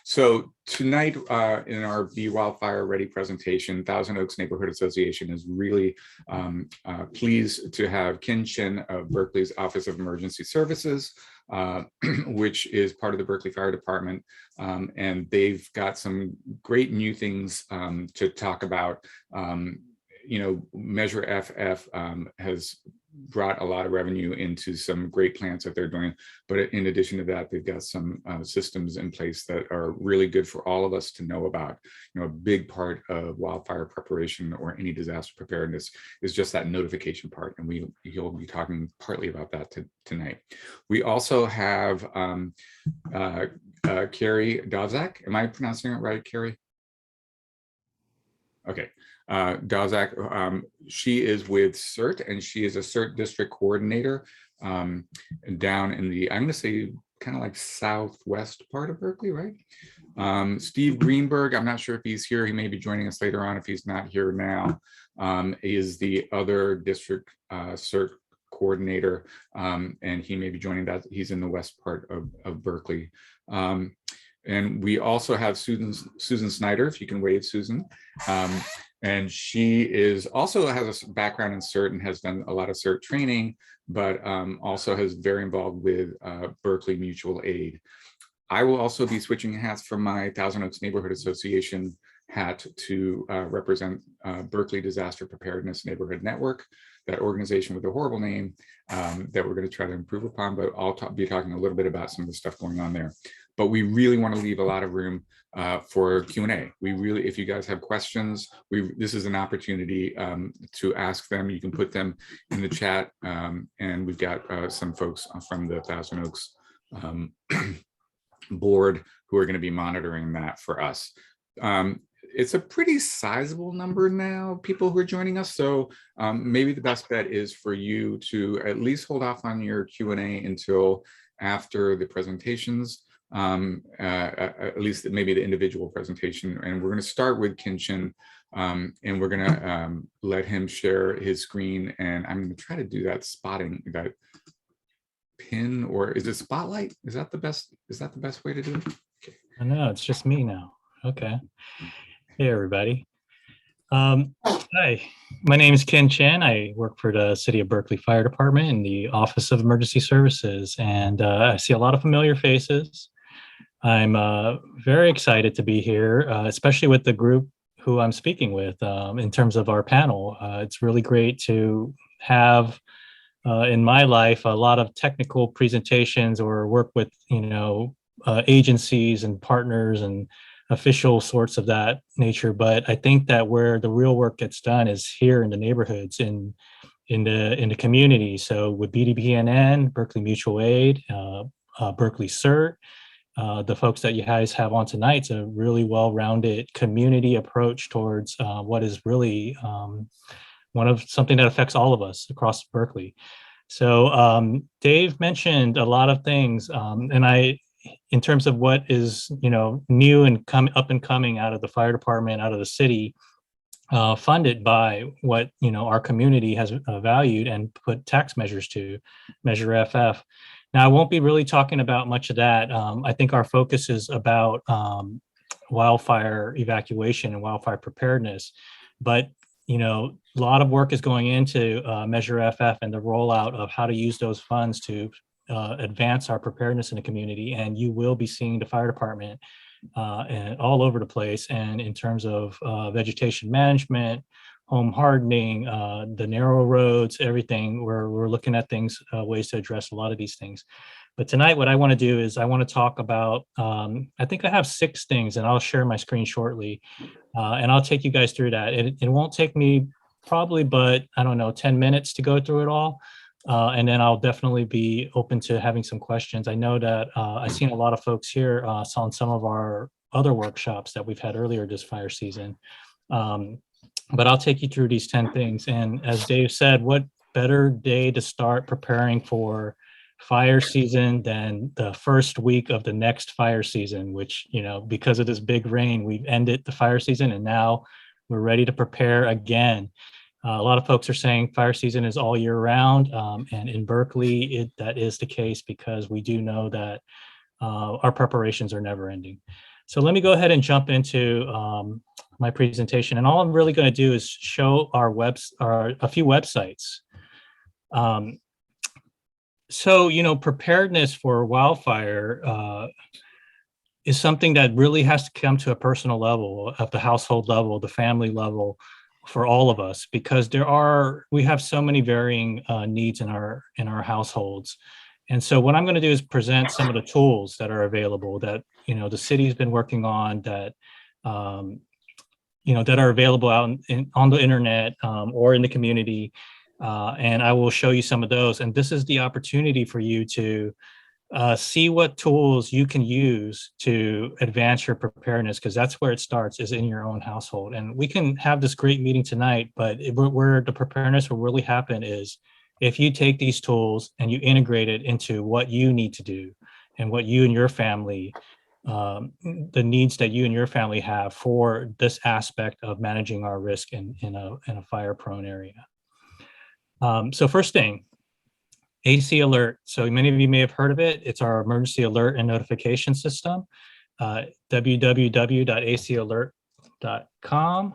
So tonight in our Be Wildfire Ready presentation, Thousand Oaks Neighborhood Association is really pleased to have Kin Chin of Berkeley's Office of Emergency Services, which is part of the Berkeley Fire Department. And they've got some great new things to talk about. Measure FF has brought a lot of revenue into some great plants that they're doing. But in addition to that, they've got some systems in place that are really good for all of us to know about. A big part of wildfire preparation or any disaster preparedness is just that notification part. And he'll be talking partly about that tonight. We also have Kerry Davzak. Am I pronouncing it right, Kerry? Okay. Designation, she is with CERT, and she is a CERT district coordinator down in the, I'm going to say, kind of like southwest part of Berkeley, right? Steve Greenberg, I'm not sure if he's here. He may be joining us later on if he's not here now, is the other district CERT coordinator, and he may be joining that. He's in the west part of Berkeley. And we also have Susan Snyder, if you can wave, Susan. And she also has a background in CERT and has done a lot of CERT training, but also is very involved with Berkeley Mutual Aid. I will also be switching hats from my Thousand Oaks Neighborhood Association hat to represent Berkeley Disaster Preparedness Neighborhood Network, that organization with a horrible name that we're going to try to improve upon, but I'll be talking a little bit about some of the stuff going on there. But we really want to leave a lot of room for Q&A. If you guys have questions, this is an opportunity to ask them. You can put them in the chat, and we've got some folks from the Thousand Oaks board who are going to be monitoring that for us. It's a pretty sizable number now, people who are joining us. So maybe the best bet is for you to at least hold off on your Q&A until after the presentations, at least maybe the individual presentation. And we're going to start with Kin Chin, and we're going to let him share his screen. And I'm going to try to do that spotting, that pin, or is it spotlight? Is that the best way to do it? Okay. I know, it's just me now. Okay. Hey, everybody. Hi, my name is Kin Chin. I work for the City of Berkeley Fire Department in the Office of Emergency Services, and I see a lot of familiar faces. I'm very excited to be here, especially with the group who I'm speaking with in terms of our panel. It's really great to have in my life a lot of technical presentations or work with, agencies and partners and official sorts of that nature. But I think that where the real work gets done is here in the neighborhoods, in the community. So with BDPNN, Berkeley Mutual Aid, Berkeley CERT, the folks that you guys have on tonight's a really well-rounded community approach towards what is really something that affects all of us across Berkeley. So Dave mentioned a lot of things, and in terms of what is new and up and coming out of the fire department, out of the city, funded by what our community has valued and put tax measures to, Measure FF. Now, I won't be really talking about much of that. I think our focus is about wildfire evacuation and wildfire preparedness, but a lot of work is going into Measure FF and the rollout of how to use those funds to advance our preparedness in the community. And you will be seeing the fire department and all over the place. And in terms of vegetation management, home hardening, the narrow roads, everything, we're looking at ways to address a lot of these things. But tonight, what I want to do is I want to talk about, I think I have 6 things, and I'll share my screen shortly, and I'll take you guys through that. It won't take me probably, but I don't know, 10 minutes to go through it all. And then I'll definitely be open to having some questions. I know that I've seen a lot of folks here on some of our other workshops that we've had earlier this fire season. But I'll take you through these 10 things. And as Dave said, what better day to start preparing for fire season than the first week of the next fire season, which, because of this big rain, we've ended the fire season and now we're ready to prepare again. A lot of folks are saying fire season is all year round. And in Berkeley, that is the case because we do know that our preparations are never ending. So let me go ahead and jump into my presentation. And all I'm really going to do is show a few websites. So, preparedness for wildfire is something that really has to come to a personal level, at the household level, the family level, for all of us, because we have so many varying needs in our households. And so what I'm going to do is present some of the tools that are available that, the city's been working on, that, that are available out on the internet or in the community. And I will show you some of those. And this is the opportunity for you to see what tools you can use to advance your preparedness, because that's where it starts, is in your own household. And we can have this great meeting tonight, but where the preparedness will really happen is if you take these tools and you integrate it into what you need to do and what you and your family, the needs that you and your family have for this aspect of managing our risk in a fire-prone area. So first thing, AC Alert. So many of you may have heard of it. It's our emergency alert and notification system. www.acalert.com.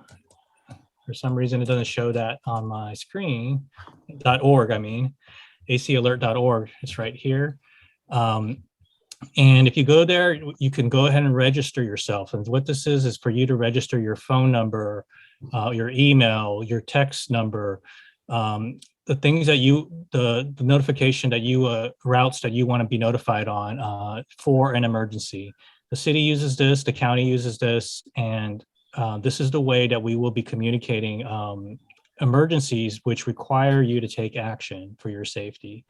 For some reason, it doesn't show that on my screen. .org, I mean. acalert.org. It's right here. And if you go there, you can go ahead and register yourself. And what this is for you to register your phone number, your email, your text number, the things that the notification that you, routes that you want to be notified on for an emergency. The city uses this, the county uses this, and this is the way that we will be communicating emergencies which require you to take action for your safety.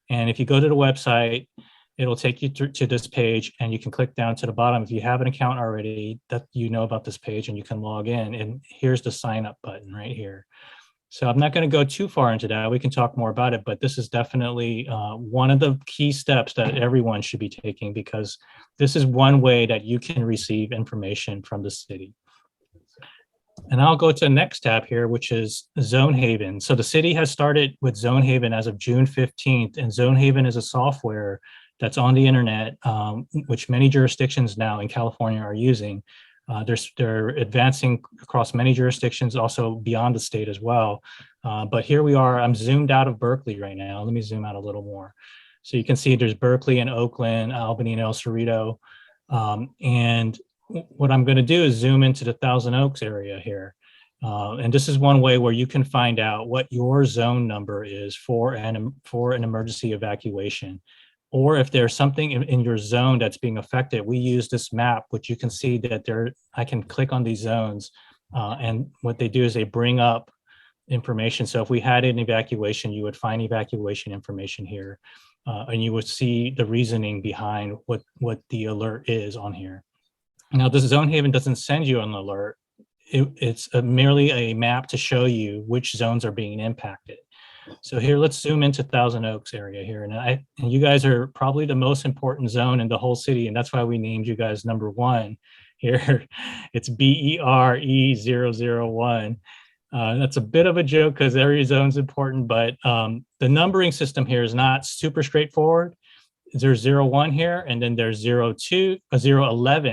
And if you go to the website, it'll take you to this page, and you can click down to the bottom. If you have an account already, that you know about this page, and you can log in, and here's the sign up button right here. So I'm not going to go too far into that. We can talk more about it, but this is definitely one of the key steps that everyone should be taking, because this is one way that you can receive information from the city. And I'll go to the next tab here, which is Zonehaven. So the city has started with Zonehaven as of June 15th, and Zonehaven is a software that's on the internet, which many jurisdictions now in California are using. They're advancing across many jurisdictions, also beyond the state as well. But here we are. I'm zoomed out of Berkeley right now. Let me zoom out a little more. So you can see there's Berkeley and Oakland, Albany and El Cerrito. And what I'm going to do is zoom into the Thousand Oaks area here. And this is one way where you can find out what your zone number is for an emergency evacuation. Or if there's something in your zone that's being affected, we use this map, which you can see that I can click on these zones. And what they do is they bring up information. So if we had an evacuation, you would find evacuation information here. And you would see the reasoning behind what the alert is on here. Now, this Zonehaven doesn't send you an alert. It's merely a map to show you which zones are being impacted. So here, let's zoom into Thousand Oaks area here. And you guys are probably the most important zone in the whole city. And that's why we named you guys number one here. It's BERE001. That's a bit of a joke because every zone's important, but the numbering system here is not super straightforward. There's 01 here, and then there's 011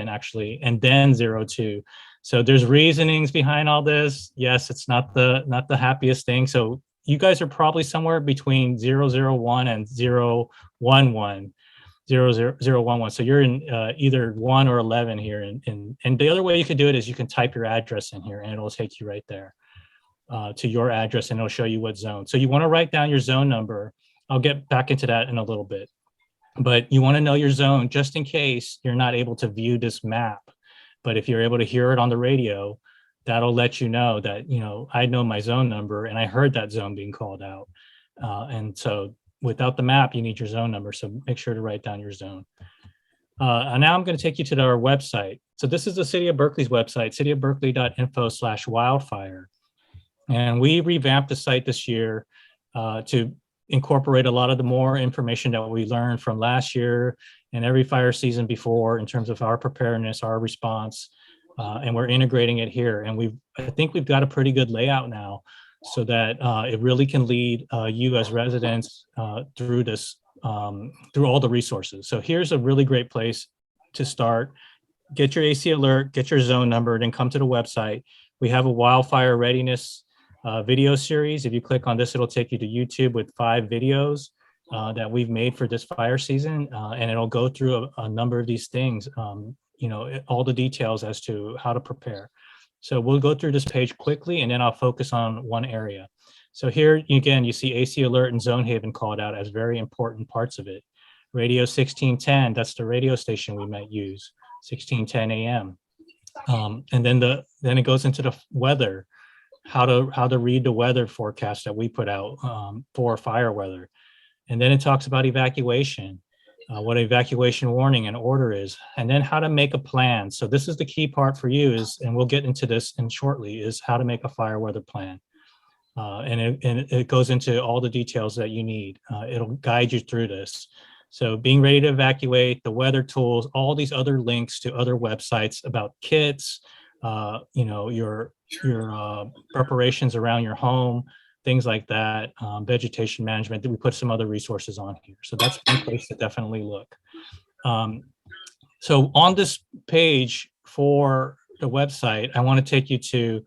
actually, and then 02. So there's reasonings behind all this. Yes, it's not the happiest thing. So you guys are probably somewhere between 001 and 011, 00011. So you're in either 1 or 11 here. And the other way you could do it is you can type your address in here, and it'll take you right there to your address, and it'll show you what zone. So you want to write down your zone number. I'll get back into that in a little bit. But you want to know your zone just in case you're not able to view this map. But if you're able to hear it on the radio, that'll let you know that, I know my zone number and I heard that zone being called out. And so without the map, you need your zone number. So make sure to write down your zone. And now I'm going to take you to our website. So this is the City of Berkeley's website, cityofberkeley.info/wildfire. And we revamped the site this year to incorporate a lot of the more information that we learned from last year and every fire season before in terms of our preparedness, our response, and we're integrating it here. And I think we've got a pretty good layout now so that it really can lead you as residents through this through all the resources. So here's a really great place to start. Get your AC alert, get your zone number, then come to the website. We have a wildfire readiness video series. If you click on this, it'll take you to YouTube with 5 videos that we've made for this fire season, and it'll go through a number of these things, all the details as to how to prepare. So we'll go through this page quickly, and then I'll focus on one area. So here, again, you see AC alert and Zonehaven called out as very important parts of it. Radio 1610, that's the radio station we might use, 1610 AM. And then it goes into the weather, how to read the weather forecast that we put out for fire weather. And then it talks about evacuation, what evacuation warning and order is, and then how to make a plan. So this is the key part for you is, and we'll get into this in shortly, is how to make a fire weather plan. And it goes into all the details that you need. It'll guide you through this. So being ready to evacuate, the weather tools, all these other links to other websites about kits, your preparations around your home, things like that, vegetation management. We put some other resources on here. So that's one place to definitely look. So on this page for the website, I want to take you to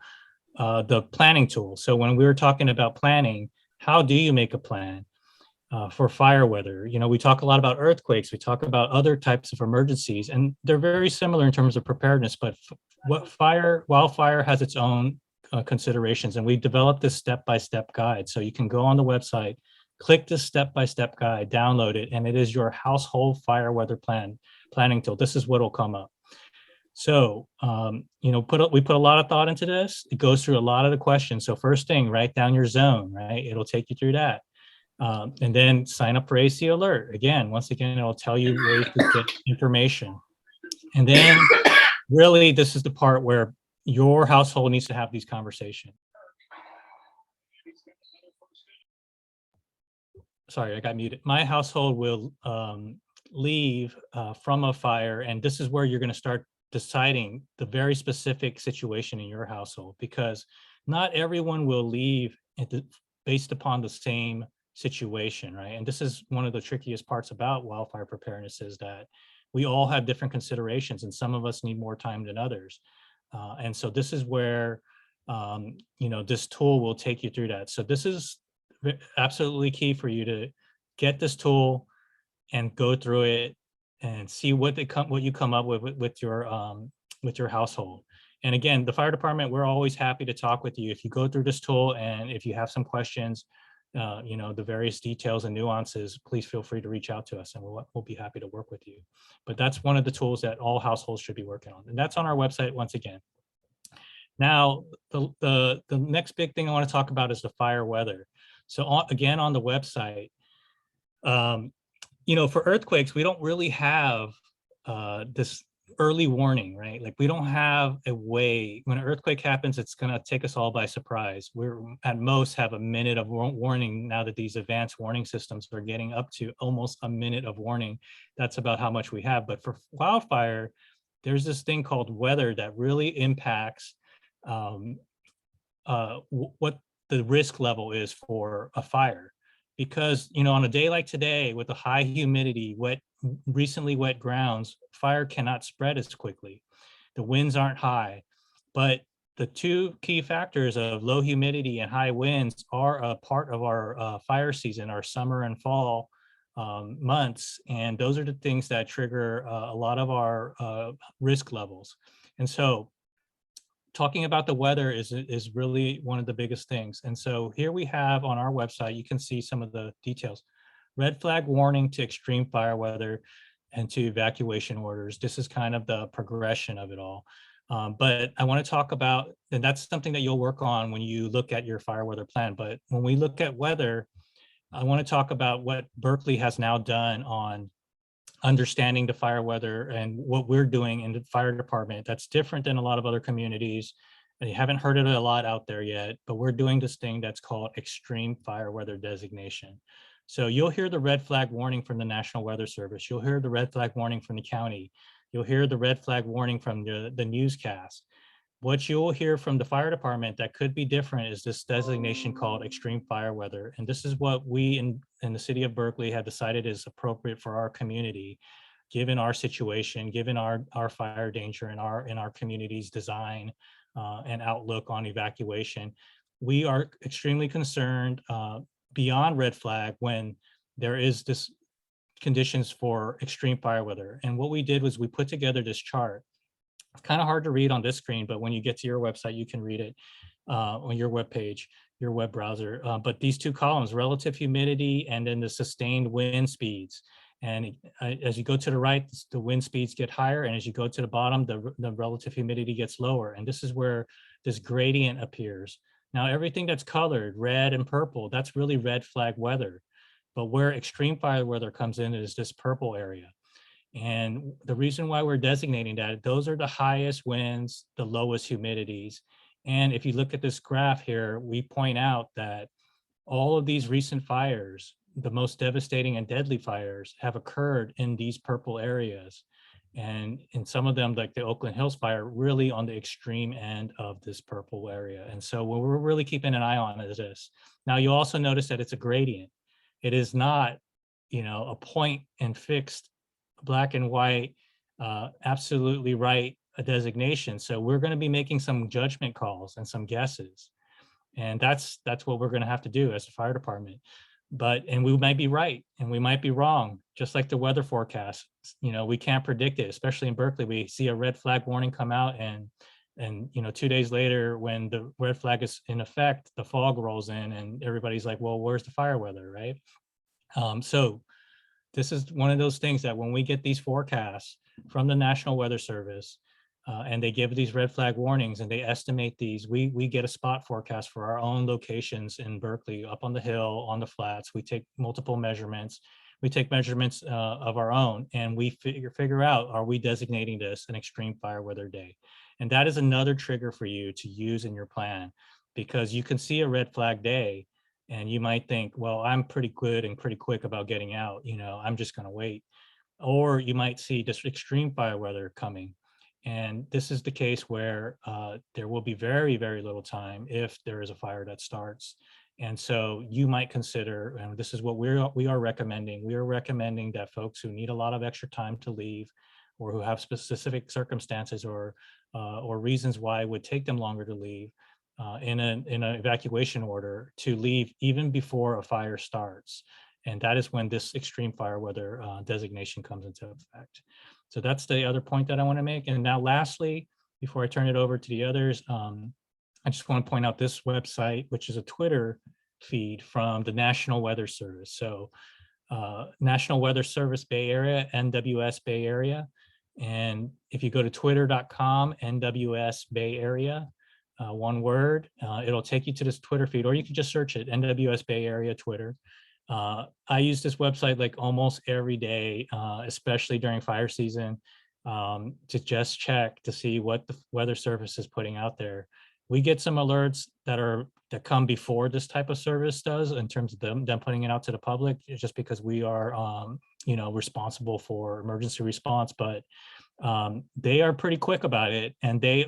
the planning tool. So when we were talking about planning, how do you make a plan for fire weather? We talk a lot about earthquakes, we talk about other types of emergencies, and they're very similar in terms of preparedness, but wildfire has its own considerations, and we developed this step-by-step guide. So you can go on the website, click this step-by-step guide, download it, and it is your household fire weather planning tool. This is what will come up. So, we put a lot of thought into this. It goes through a lot of the questions. So first thing, write down your zone, right? It'll take you through that. And then sign up for AC alert. Once again, it'll tell you ways to get information. And then really, this is the part where your household needs to have these conversations. Sorry, I got muted. My household will leave from a fire, and this is where you're going to start deciding the very specific situation in your household, because not everyone will leave based upon the same situation, right? And this is one of the trickiest parts about wildfire preparedness, is that we all have different considerations, and some of us need more time than others. And so this is where, this tool will take you through that. So this is absolutely key for you to get this tool and go through it and see what you come up with your household. And again, the fire department, we're always happy to talk with you if you go through this tool, and if you have some questions, the various details and nuances, please feel free to reach out to us, and we'll be happy to work with you. But that's one of the tools that all households should be working on, and that's on our website once again. Now, the next big thing I want to talk about is the fire weather. So again, on the website, for earthquakes, we don't really have this early warning, right? Like, we don't have a way, when an earthquake happens, it's going to take us all by surprise. We're at most have a minute of warning now that these advanced warning systems are getting up to almost a minute of warning. That's about how much we have. But for wildfire, there's this thing called weather that really impacts what the risk level is for a fire. Because, on a day like today, with the high humidity, recently wet grounds, fire cannot spread as quickly. The winds aren't high, but the two key factors of low humidity and high winds are a part of our fire season, our summer and fall months. And those are the things that trigger a lot of our risk levels. And so talking about the weather is really one of the biggest things. And so here we have on our website, you can see some of the details. Red flag warning to extreme fire weather and to evacuation orders. This is kind of the progression of it all. But I want to talk about, and that's something that you'll work on when you look at your fire weather plan. But when we look at weather, I want to talk about what Berkeley has now done on understanding the fire weather and what we're doing in the fire department. That's different than a lot of other communities. And you haven't heard it a lot out there yet, but we're doing this thing that's called extreme fire weather designation. So you'll hear the red flag warning from the National Weather Service. You'll hear the red flag warning from the county. You'll hear the red flag warning from the newscast. what you'll hear from the fire department that could be different is this designation called extreme fire weather. And this is what we in the city of Berkeley have decided is appropriate for our community, given our situation, given our fire danger and our community's design and outlook on evacuation. We are extremely concerned beyond red flag when there is this conditions for extreme fire weather. And what we did was we put together this chart. It's kind of hard to read on this screen, but when you get to your website, you can read it on your web page, your web browser. But these two columns, relative humidity and then the sustained wind speeds. And as you go to the right, the wind speeds get higher. And as you go to the bottom, the relative humidity gets lower. And this is where this gradient appears. Now, everything that's colored, red and purple, that's really red flag weather. But where extreme fire weather comes in is this purple area. And the reason why we're designating that, those are the highest winds, the lowest humidities. And if you look at this graph here, we point out that all of these recent fires, the most devastating and deadly fires, have occurred in these purple areas. And in some of them, like the Oakland Hills fire, really on the extreme end of this purple area. And so what we're really keeping an eye on is this. Now, you also notice that it's a gradient. It is not, a point and fixed black and white, absolutely right, a designation. So we're going to be making some judgment calls and some guesses. And that's what we're going to have to do as a fire department. And we might be right and we might be wrong, just like the weather forecast. We can't predict it, especially in Berkeley. We see a red flag warning come out and 2 days later, when the red flag is in effect, the fog rolls in and everybody's like, well, where's the fire weather, right? So this is one of those things that when we get these forecasts from the National Weather Service and they give these red flag warnings and they estimate these, we get a spot forecast for our own locations in Berkeley, up on the hill, on the flats. We take multiple measurements. We take measurements of our own and we figure out, are we designating this an extreme fire weather day? And that is another trigger for you to use in your plan, because you can see a red flag day and you might think, well, I'm pretty good and pretty quick about getting out, I'm just going to wait. Or you might see this extreme fire weather coming. And this is the case where there will be very, very little time if there is a fire that starts. And so you might consider, and this is what we are recommending. We are recommending that folks who need a lot of extra time to leave, or who have specific circumstances or reasons why it would take them longer to leave, in an evacuation order, to leave even before a fire starts. And that is when this extreme fire weather designation comes into effect. So that's the other point that I want to make. And now lastly, before I turn it over to the others, I just want to point out this website, which is a Twitter feed from the National Weather Service. So National Weather Service Bay Area, NWS Bay Area. And if you go to twitter.com, NWS Bay Area, one word, it'll take you to this Twitter feed, or you can just search it, NWS Bay Area Twitter. I use this website like almost every day, especially during fire season, to just check to see what the Weather Service is putting out there. We get some alerts that come before this type of service does, in terms of them putting it out to the public, just because we are responsible for emergency response. But they are pretty quick about it, and they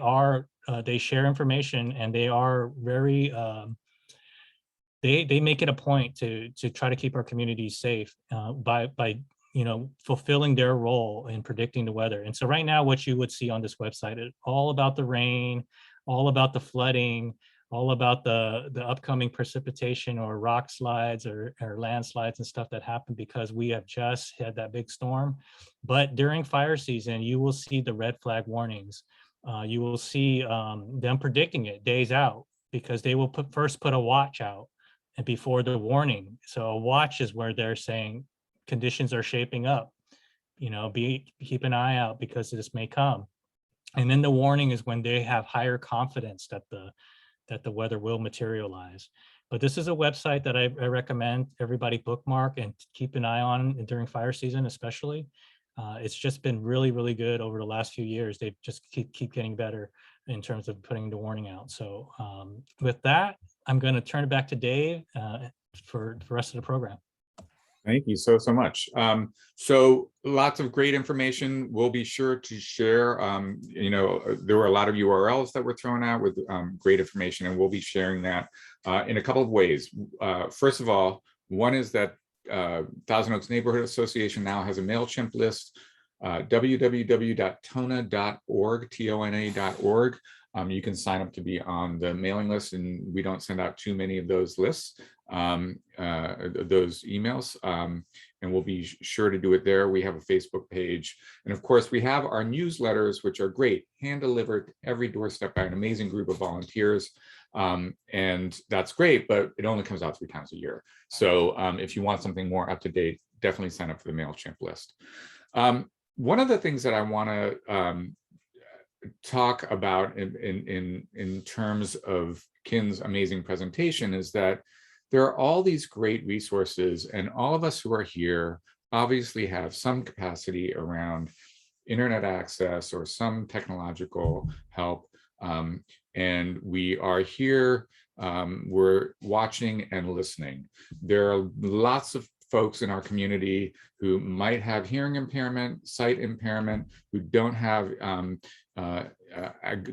share information, and they are very they make it a point to try to keep our communities safe by fulfilling their role in predicting the weather. And so right now, what you would see on this website is all about the rain, all about the flooding, all about the upcoming precipitation or rock slides or landslides and stuff that happen because we have just had that big storm. But during fire season, you will see the red flag warnings. You will see them predicting it days out, because they will first put a watch out and before the warning. So a watch is where they're saying conditions are shaping up, keep an eye out because this may come. And then the warning is when they have higher confidence that the weather will materialize. But this is a website that I recommend everybody bookmark and keep an eye on during fire season, especially. It's just been really, really good over the last few years. They just keep getting better in terms of putting the warning out. So with that, I'm going to turn it back to Dave for the rest of the program. Thank you so much. So lots of great information. We'll be sure to share. There were a lot of URLs that were thrown out with great information, and we'll be sharing that in a couple of ways. First of all, one is that Thousand Oaks Neighborhood Association now has a MailChimp list, www.tona.org, tona.org. You can sign up to be on the mailing list, and we don't send out too many of those lists, those emails, and we'll be sure to do it there. We have a Facebook page, and of course we have our newsletters, which are great, hand delivered every doorstep by an amazing group of volunteers, and that's great, but it only comes out 3 times a year. So if you want something more up to date, definitely sign up for the MailChimp list. One of the things that I want to talk about in terms of Kin's amazing presentation is that there are all these great resources, and all of us who are here obviously have some capacity around internet access or some technological help, and we are here, we're watching and listening. There are lots of folks in our community who might have hearing impairment, sight impairment, who don't have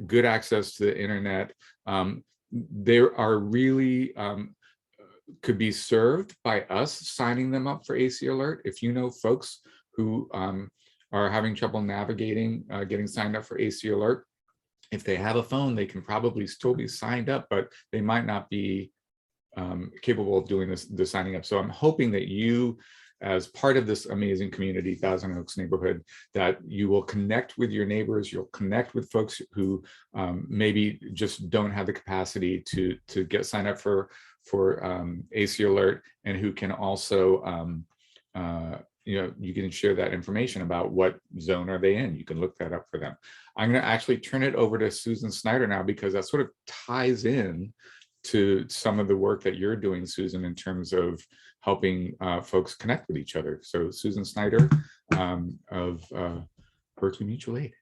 good access to the internet. There are really could be served by us signing them up for AC Alert. If you know folks who are having trouble navigating, getting signed up for AC Alert, if they have a phone, they can probably still be signed up, but they might not be capable of doing the signing up. So I'm hoping that you, as part of this amazing community, Thousand Oaks neighborhood, that you will connect with your neighbors, you'll connect with folks who maybe just don't have the capacity to get signed up for AC Alert, and who can also, you can share that information about what zone are they in. You can look that up for them. I'm going to actually turn it over to Susan Snyder now, because that sort of ties in to some of the work that you're doing, Susan, in terms of helping folks connect with each other. So Susan Snyder of Berkeley Mutual Aid.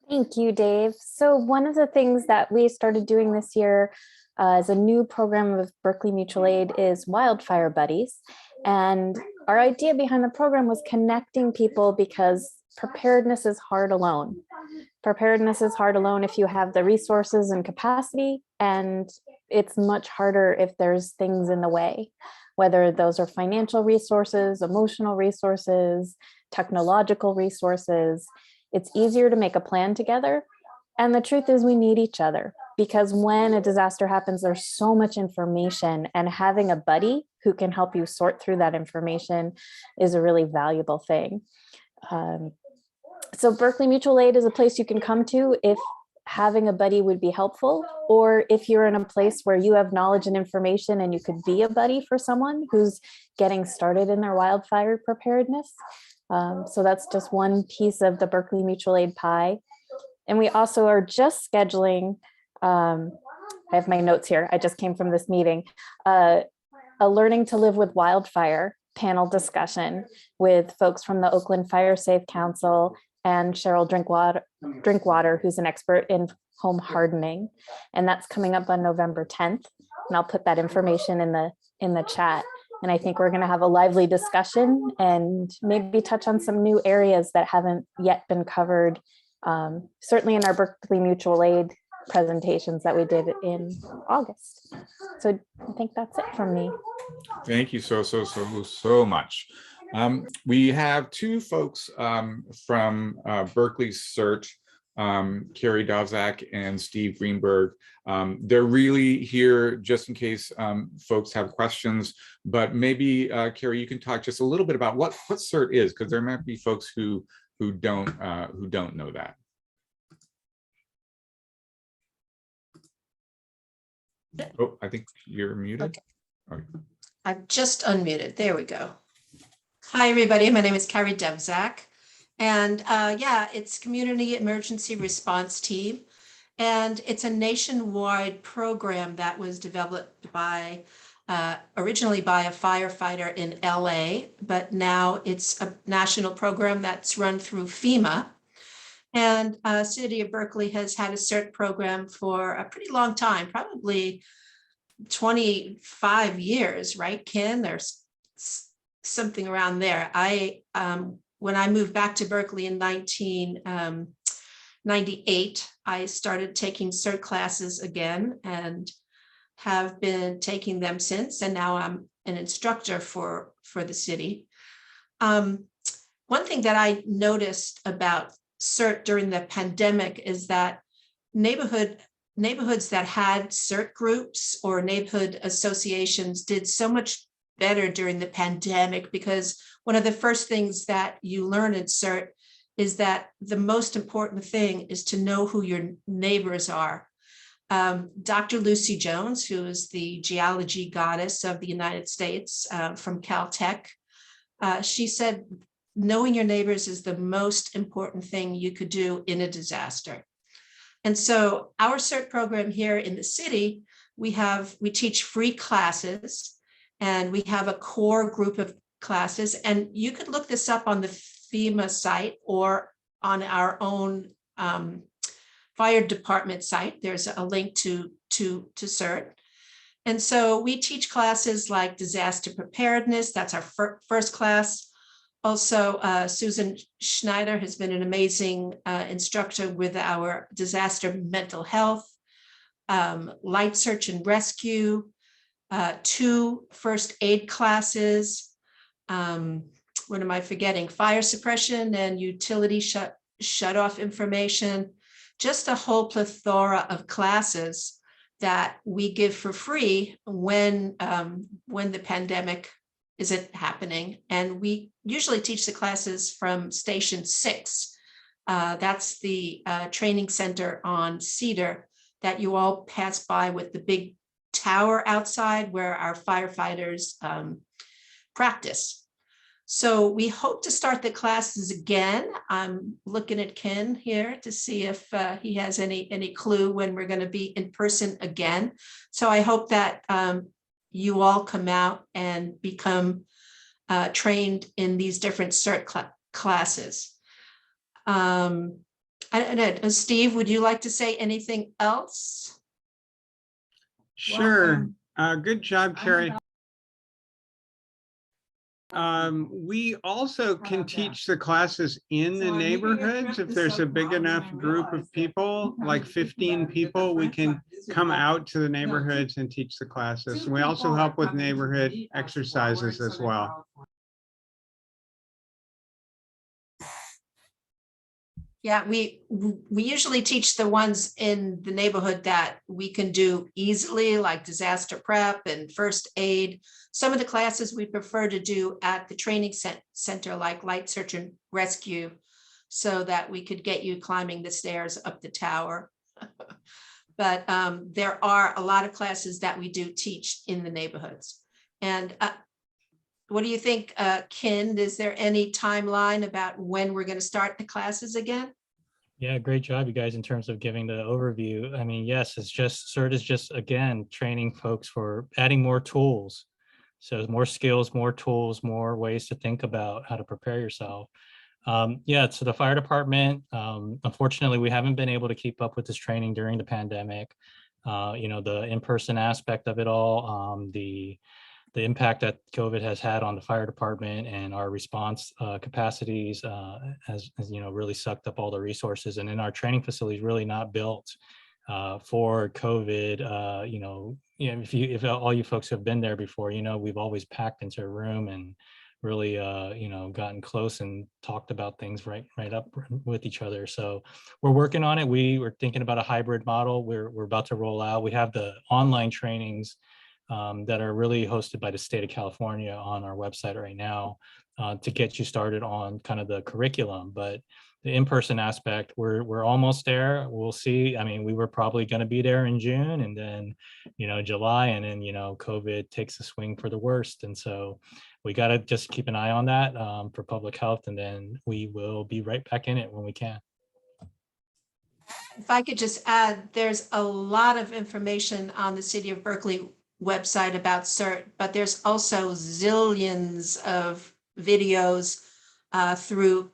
Thank you, Dave. So one of the things that we started doing this year as a new program of Berkeley Mutual Aid is Wildfire Buddies. And our idea behind the program was connecting people, because preparedness is hard alone. Preparedness is hard alone if you have the resources and capacity, and it's much harder if there's things in the way, whether those are financial resources, emotional resources, technological resources. It's easier to make a plan together. And the truth is, we need each other, because when a disaster happens, there's so much information, and having a buddy who can help you sort through that information is a really valuable thing. So Berkeley Mutual Aid is a place you can come to if having a buddy would be helpful, or if you're in a place where you have knowledge and information and you could be a buddy for someone who's getting started in their wildfire preparedness. So that's just one piece of the Berkeley Mutual Aid pie. And we also are just scheduling, I have my notes here, I just came from this meeting, a Learning to Live with Wildfire panel discussion with folks from the Oakland Fire Safe Council and Cheryl Drinkwater, who's an expert in home hardening. And that's coming up on November 10th. And I'll put that information in the chat. And I think we're going to have a lively discussion and maybe touch on some new areas that haven't yet been covered, certainly in our Berkeley Mutual Aid presentations that we did in August. So I think that's it from me. Thank you so much. We have 2 folks from Berkeley CERT, Kerry, Davzak, and Steve Greenberg. They're really here just in case folks have questions, but maybe Kerry, you can talk just a little bit about what CERT is, because there might be folks who don't know that. Oh, I think you're muted. Okay. I've just unmuted. There we go. Hi, everybody. My name is Kerry Davzak. And yeah, it's Community Emergency Response Team. And it's a nationwide program that was developed by, originally by a firefighter in LA, but now it's a national program that's run through FEMA. And City of Berkeley has had a CERT program for a pretty long time, probably 25 years, right, Ken? There's something around there. When I moved back to Berkeley in 1998, I started taking CERT classes again and have been taking them since, and now I'm an instructor for the city. One thing that I noticed about CERT during the pandemic is that neighborhoods that had CERT groups or neighborhood associations did so much better during the pandemic, because one of the first things that you learn in CERT is that the most important thing is to know who your neighbors are. Dr. Lucy Jones, who is the geology goddess of the United States from Caltech, she said, knowing your neighbors is the most important thing you could do in a disaster. And so our CERT program here in the city, we teach free classes, and we have a core group of classes, and you could look this up on the FEMA site or on our own fire department site. There's a link to CERT. And so we teach classes like disaster preparedness. That's our first class. Also, Susan Schneider has been an amazing instructor with our disaster mental health, light search and rescue, 2 first aid classes. What am I forgetting? Fire suppression and utility shut off information. Just a whole plethora of classes that we give for free when the pandemic isn't happening. And we usually teach the classes from Station 6. That's the training center on Cedar that you all pass by with the big tower outside where our firefighters practice. So we hope to start the classes again. I'm looking at Ken here to see if he has any clue when we're going to be in person again. So I hope that you all come out and become trained in these different CERT classes. I don't know, Steve, would you like to say anything else? Sure. Good job, Kerry. We also can teach the classes in the neighborhoods. If there's a big enough group of people, like 15 people, we can come out to the neighborhoods and teach the classes. And we also help with neighborhood exercises as well. Yeah, we usually teach the ones in the neighborhood that we can do easily, like disaster prep and first aid. Some of the classes we prefer to do at the training center, like light search and rescue, so that we could get you climbing the stairs up the tower. But there are a lot of classes that we do teach in the neighborhoods. And what do you think, Ken? Is there any timeline about when we're going to start the classes again? Yeah, great job, you guys, in terms of giving the overview. I mean, yes, it's just, CERT is just, again, training folks for adding more tools. So more skills, more tools, more ways to think about how to prepare yourself. Yeah, so the fire department, unfortunately, we haven't been able to keep up with this training during the pandemic. The in-person aspect of it all, the impact that COVID has had on the fire department and our response capacities has really sucked up all the resources. And in our training facilities, really not built for COVID. If all you folks have been there before, we've always packed into a room and really, gotten close and talked about things right up with each other. So we're working on it. We're thinking about a hybrid model. We're about to roll out. We have the online trainings that are really hosted by the state of California on our website right now to get you started on kind of the curriculum. But the in-person aspect, we're almost there. We'll see. I mean, we were probably going to be there in June, and then, July, and then, COVID takes a swing for the worst. And so we got to just keep an eye on that for public health, and then we will be right back in it when we can. If I could just add, there's a lot of information on the City of Berkeley website about CERT, but there's also zillions of videos through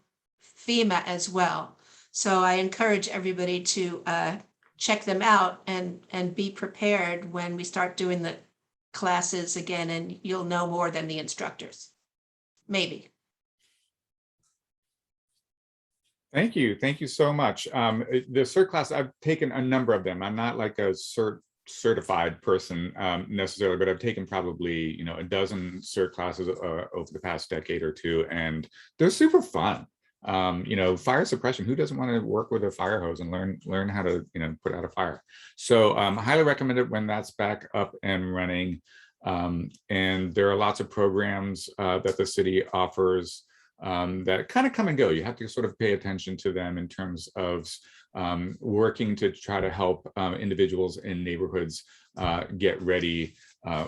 FEMA as well. So I encourage everybody to check them out and be prepared when we start doing the classes again, and you'll know more than the instructors. maybe. Thank you. Thank you so much. The CERT class, I've taken a number of them. I'm not like a certified person necessarily, but I've taken probably, a dozen CERT classes over the past decade or two, and they're super fun. Fire suppression, who doesn't want to work with a fire hose and learn how to, put out a fire? So highly recommend it when that's back up and running. And there are lots of programs that the city offers that kind of come and go. You have to sort of pay attention to them in terms of working to try to help individuals in neighborhoods get ready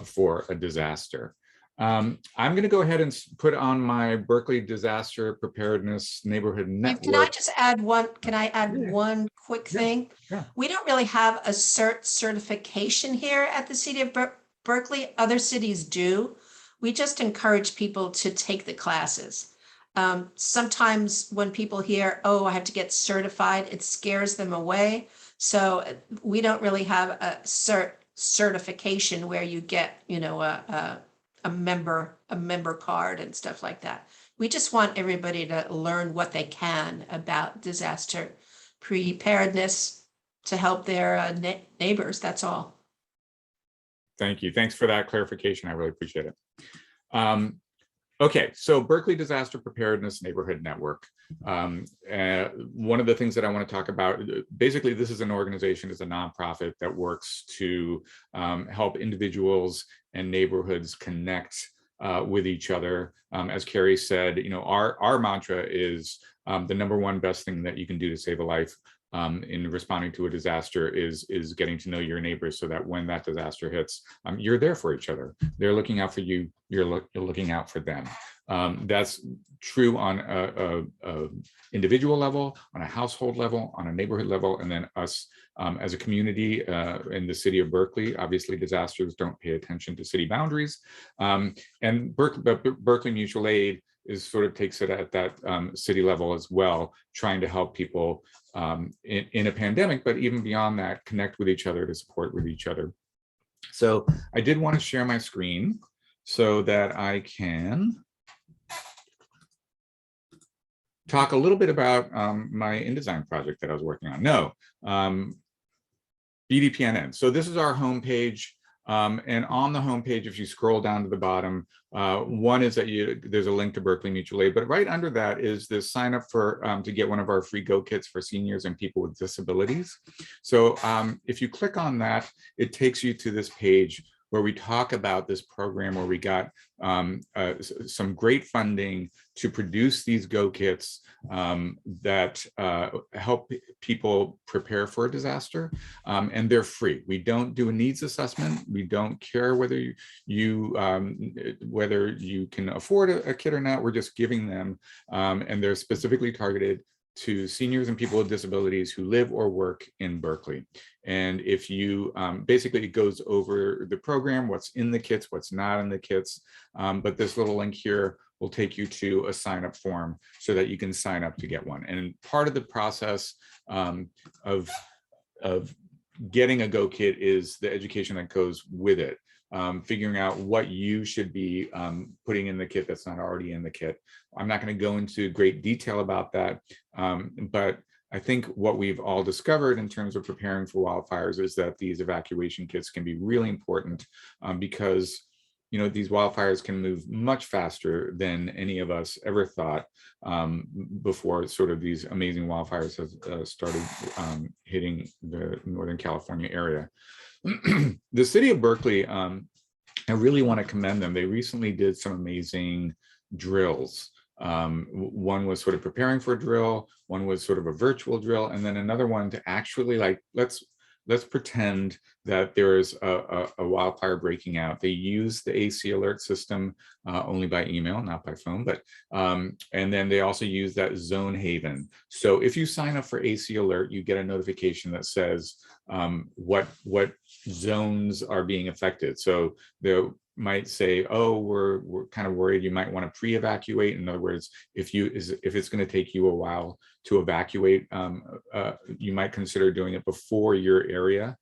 for a disaster. I'm going to go ahead and put on my Berkeley Disaster Preparedness Neighborhood Network. Can I just add one? Can I add one quick thing? Yeah. We don't really have a CERT certification here at the city of Berkeley. Other cities do. We just encourage people to take the classes. Sometimes when people hear, oh, I have to get certified, it scares them away. So we don't really have a CERT certification where you get, a member card and stuff like that. We just want everybody to learn what they can about disaster preparedness to help their neighbors. That's all. Thank you. Thanks for that clarification. I really appreciate it. Okay, so Berkeley Disaster Preparedness Neighborhood Network. One of the things that I want to talk about, basically this is an organization, it's a nonprofit that works to help individuals and neighborhoods connect with each other. As Kerry said, our mantra is the number one best thing that you can do to save a life in responding to a disaster is getting to know your neighbors, so that when that disaster hits, you're there for each other. They're looking out for you. You're looking out for them. That's true on a individual level, on a household level, on a neighborhood level, and then us as a community in the city of Berkeley. Obviously, disasters don't pay attention to city boundaries, and Berkeley Mutual Aid takes it at that city level as well, trying to help people in a pandemic, but even beyond that, connect with each other, to support with each other. So I did want to share my screen so that I can talk a little bit about my InDesign project that I was working on. No, BDPNN. So this is our homepage. And on the homepage, if you scroll down to the bottom, one is that there's a link to Berkeley Mutual Aid, but right under that is this sign up for to get one of our free Go Kits for seniors and people with disabilities. So if you click on that, it takes you to this page where we talk about this program where we got some great funding to produce these Go Kits that help people prepare for a disaster, and they're free. We don't do a needs assessment. We don't care whether you can afford a kit or not. We're just giving them, and they're specifically targeted to seniors and people with disabilities who live or work in Berkeley. And if you, basically it goes over the program, what's in the kits, what's not in the kits, but this little link here will take you to a sign up form so that you can sign up to get one. And part of the process of getting a Go Kit is the education that goes with it. Figuring out what you should be putting in the kit that's not already in the kit. I'm not going to go into great detail about that, but I think what we've all discovered in terms of preparing for wildfires is that these evacuation kits can be really important because these wildfires can move much faster than any of us ever thought before sort of these amazing wildfires have started hitting the Northern California area. The city of Berkeley, I really want to commend them. They recently did some amazing drills. One was sort of preparing for a drill, one was sort of a virtual drill, and then another one to actually let's pretend that there is a wildfire breaking out. They use the AC alert system only by email, not by phone, but and then they also use that Zonehaven. So if you sign up for AC alert, you get a notification that says what zones are being affected. So might say, oh, we're kind of worried you might want to pre-evacuate. In other words, if it's going to take you a while to evacuate, you might consider doing it before your area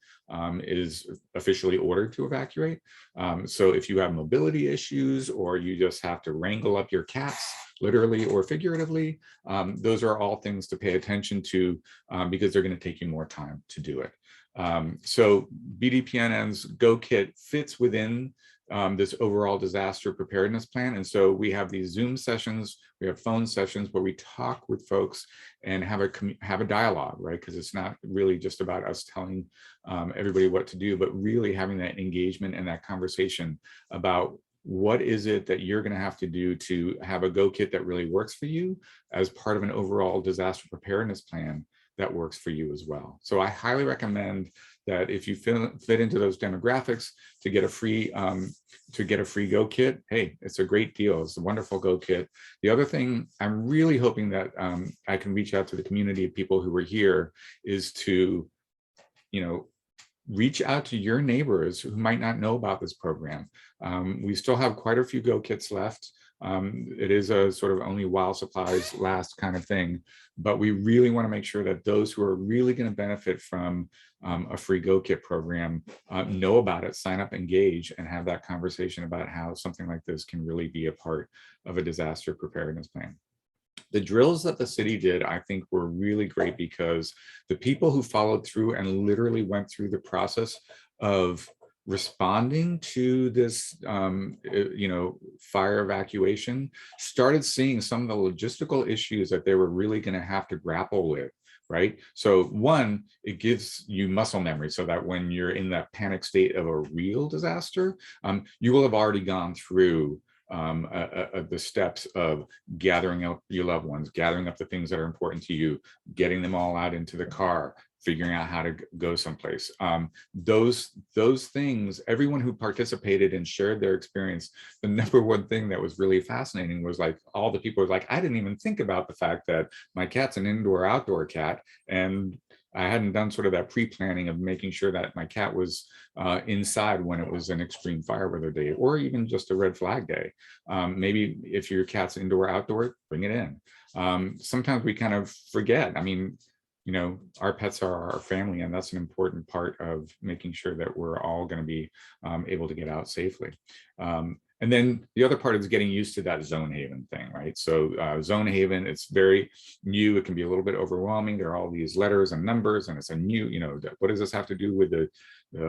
is officially ordered to evacuate. So if you have mobility issues, or you just have to wrangle up your cats, literally or figuratively, those are all things to pay attention to, because they're going to take you more time to do it. So BDPNN's Go Kit fits within this overall disaster preparedness plan. And so we have these Zoom sessions, we have phone sessions where we talk with folks and have a dialogue, right? Because it's not really just about us telling everybody what to do, but really having that engagement and that conversation about what is it that you're going to have to do to have a Go Kit that really works for you as part of an overall disaster preparedness plan that works for you as well. So I highly recommend that if you fit into those demographics, to get a free Go Kit. Hey, it's a great deal. It's a wonderful Go Kit. The other thing I'm really hoping that I can reach out to the community of people who are here is to, reach out to your neighbors who might not know about this program. We still have quite a few Go Kits left. It is a sort of only while supplies last kind of thing, but we really want to make sure that those who are really going to benefit from a free Go Kit program know about it, sign up, engage, and have that conversation about how something like this can really be a part of a disaster preparedness plan. The drills that the city did, I think, were really great, because the people who followed through and literally went through the process of responding to this, fire evacuation started seeing some of the logistical issues that they were really going to have to grapple with. Right. So one, it gives you muscle memory so that when you're in that panic state of a real disaster, you will have already gone through the steps of gathering up your loved ones, gathering up the things that are important to you, getting them all out into the car, figuring out how to go someplace. Those things, everyone who participated and shared their experience, the number one thing that was really fascinating was like all the people were like, I didn't even think about the fact that my cat's an indoor-outdoor cat, and I hadn't done sort of that pre-planning of making sure that my cat was inside when it was an extreme fire weather day, or even just a red flag day. Maybe if your cat's indoor-outdoor, bring it in. Sometimes we kind of forget. I mean, our pets are our family, and that's an important part of making sure that we're all going to be able to get out safely. And then the other part is getting used to that Zonehaven thing, right? So Zonehaven, it's very new. It can be a little bit overwhelming. There are all these letters and numbers, and it's a new, what does this have to do with the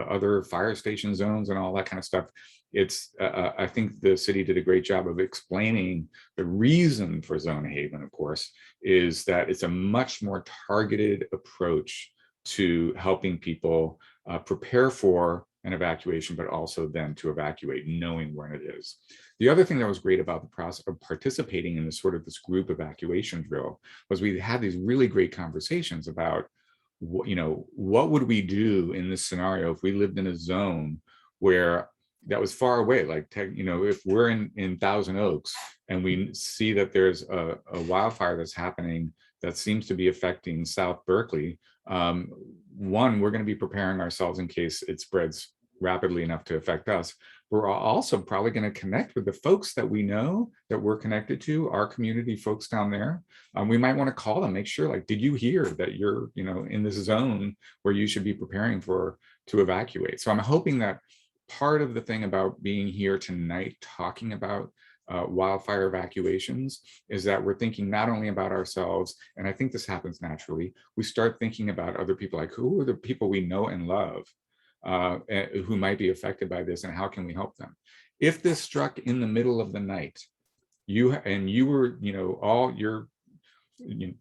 other fire station zones and all that kind of stuff? It's, I think the city did a great job of explaining the reason for Zonehaven, of course, is that it's a much more targeted approach to helping people prepare for an evacuation, but also then to evacuate, knowing when it is. The other thing that was great about the process of participating in this group evacuation drill was we had these really great conversations about, what would we do in this scenario if we lived in a zone where that was far away, like, if we're in Thousand Oaks and we see that there's a wildfire that's happening that seems to be affecting South Berkeley. One, we're going to be preparing ourselves in case it spreads rapidly enough to affect us. We're also probably going to connect with the folks that we know that we're connected to, our community folks down there. We might want to call them, make sure, like, did you hear that you're, in this zone where you should be preparing to evacuate? So I'm hoping that part of the thing about being here tonight, talking about wildfire evacuations, is that we're thinking not only about ourselves, and I think this happens naturally, we start thinking about other people, like who are the people we know and love who might be affected by this, and how can we help them? If this struck in the middle of the night, you were, all your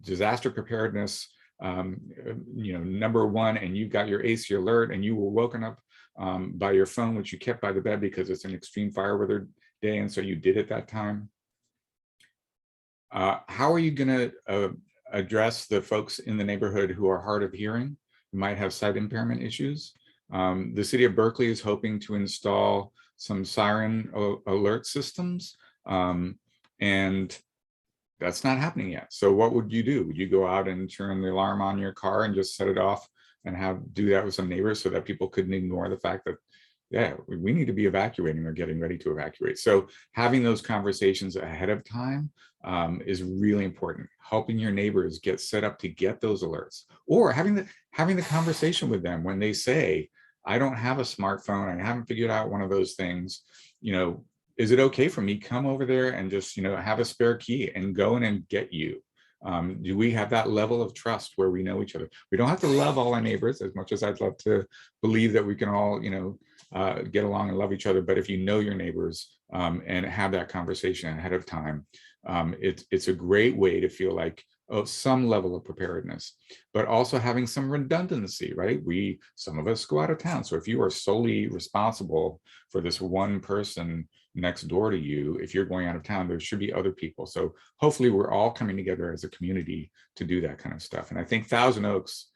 disaster preparedness, number one, and you got your AC alert, and you were woken up by your phone, which you kept by the bed because it's an extreme fire weather day, and so you did at that time. How are you going to address the folks in the neighborhood who are hard of hearing, who might have sight impairment issues? The city of Berkeley is hoping to install some siren alert systems, and that's not happening yet. So what would you do? Would you go out and turn the alarm on your car and just set it off and do that with some neighbors so that people couldn't ignore the fact that yeah, we need to be evacuating or getting ready to evacuate. So having those conversations ahead of time is really important. Helping your neighbors get set up to get those alerts, or having the conversation with them when they say, I don't have a smartphone, I haven't figured out one of those things, you know, is it okay for me come over there and just, you know, have a spare key and go in and get you? Do we have that level of trust where we know each other? We don't have to love all our neighbors as much as I'd love to believe that we can all, you know, get along and love each other. But if you know your neighbors and have that conversation ahead of time, it's a great way to feel like some level of preparedness, but also having some redundancy, right? Some of us go out of town. So if you are solely responsible for this one person next door to you, if you're going out of town, there should be other people. So hopefully we're all coming together as a community to do that kind of stuff. And I think Thousand Oaks,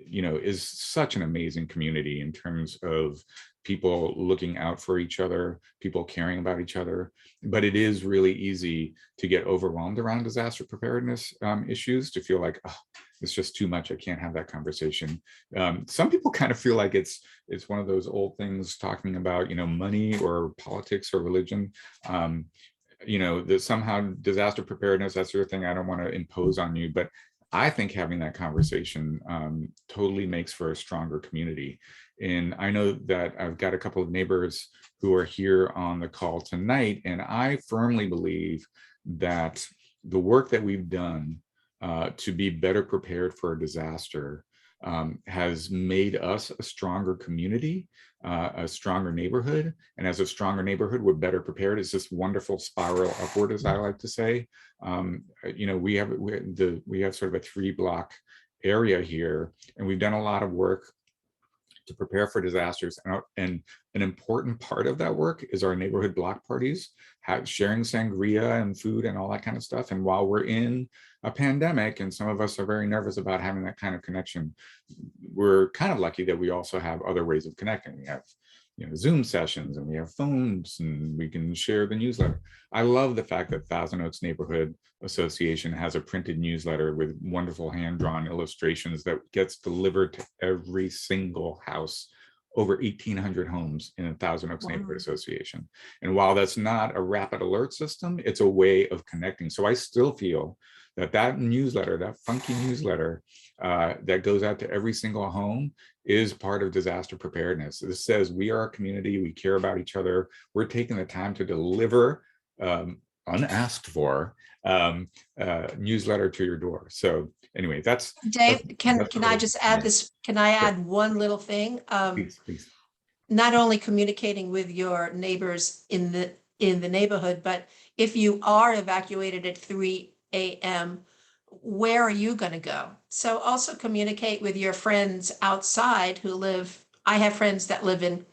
you know, is such an amazing community in terms of people looking out for each other, people caring about each other. But it is really easy to get overwhelmed around disaster preparedness issues, to feel like, oh, it's just too much, I can't have that conversation. Some people kind of feel like it's one of those old things talking about, you know, money or politics or religion. You know, that somehow disaster preparedness, that sort of thing, I don't want to impose on you, but I think having that conversation totally makes for a stronger community. And I know that I've got a couple of neighbors who are here on the call tonight, and I firmly believe that the work that we've done to be better prepared for a disaster has made us a stronger community, a stronger neighborhood. And as a stronger neighborhood, we're better prepared. It's this wonderful spiral upward, as I like to say. You know, we have sort of a 3-block area here, and we've done a lot of work to prepare for disasters. And an important part of that work is our neighborhood block parties, sharing sangria and food and all that kind of stuff. And while we're in a pandemic and some of us are very nervous about having that kind of connection, we're kind of lucky that we also have other ways of connecting. We have, you know, Zoom sessions, and we have phones, and we can share the newsletter. I love the fact that Thousand Oaks Neighborhood Association has a printed newsletter with wonderful hand-drawn illustrations that gets delivered to every single house, over 1,800 homes in a Thousand Oaks Neighborhood Association. And while that's not a rapid alert system, it's a way of connecting. So I still feel that newsletter, that funky newsletter that goes out to every single home, is part of disaster preparedness. This says we are a community, we care about each other, we're taking the time to deliver unasked for newsletter to your door. So anyway, Dave, can I just add this? Can I add one little thing? Please. Not only communicating with your neighbors in the neighborhood, but if you are evacuated at 3 a.m., where are you going to go? So also communicate with your friends outside who live. I have friends that live in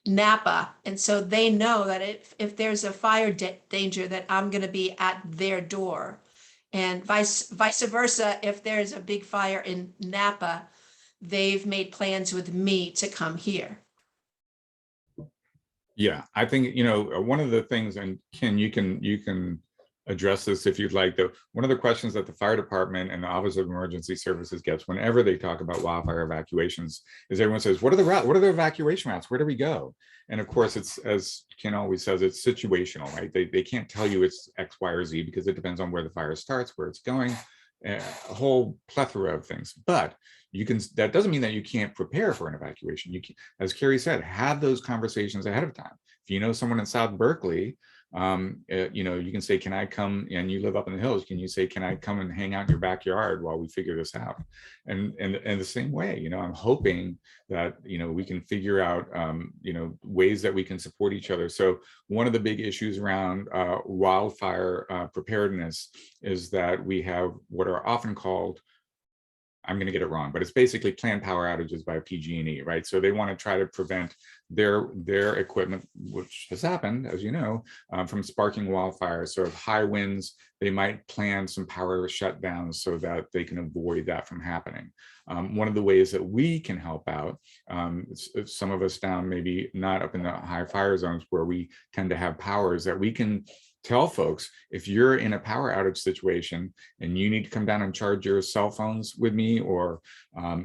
Napa, and so they know that if there's a fire danger, that I'm going to be at their door, and vice versa. If there's a big fire in Napa, they've made plans with me to come here. Yeah, I think, you know, one of the things, and Ken, you can address this if you'd like, though. One of the questions that the fire department and the Office of Emergency Services gets whenever they talk about wildfire evacuations is everyone says, what are the evacuation routes? Where do we go? And of course, it's, as Ken always says, it's situational, right? They can't tell you it's X, Y, or Z, because it depends on where the fire starts, where it's going, a whole plethora of things. But that doesn't mean that you can't prepare for an evacuation. You can, as Kerry said, have those conversations ahead of time. If you know someone in South Berkeley, you know, you can say, can I come, and you live up in the hills, can you say, can I come and hang out in your backyard while we figure this out? And the same way, you know, I'm hoping that, you know, we can figure out, you know, ways that we can support each other. So one of the big issues around wildfire preparedness is that we have what are often called, I'm going to get it wrong, but it's basically planned power outages by PG&E, right? So they want to try to prevent their equipment, which has happened, as you know, from sparking wildfires. So if high winds, they might plan some power shutdowns so that they can avoid that from happening. One of the ways that we can help out, some of us down maybe not up in the high fire zones where we tend to have power, is that we can tell folks, if you're in a power outage situation and you need to come down and charge your cell phones with me, or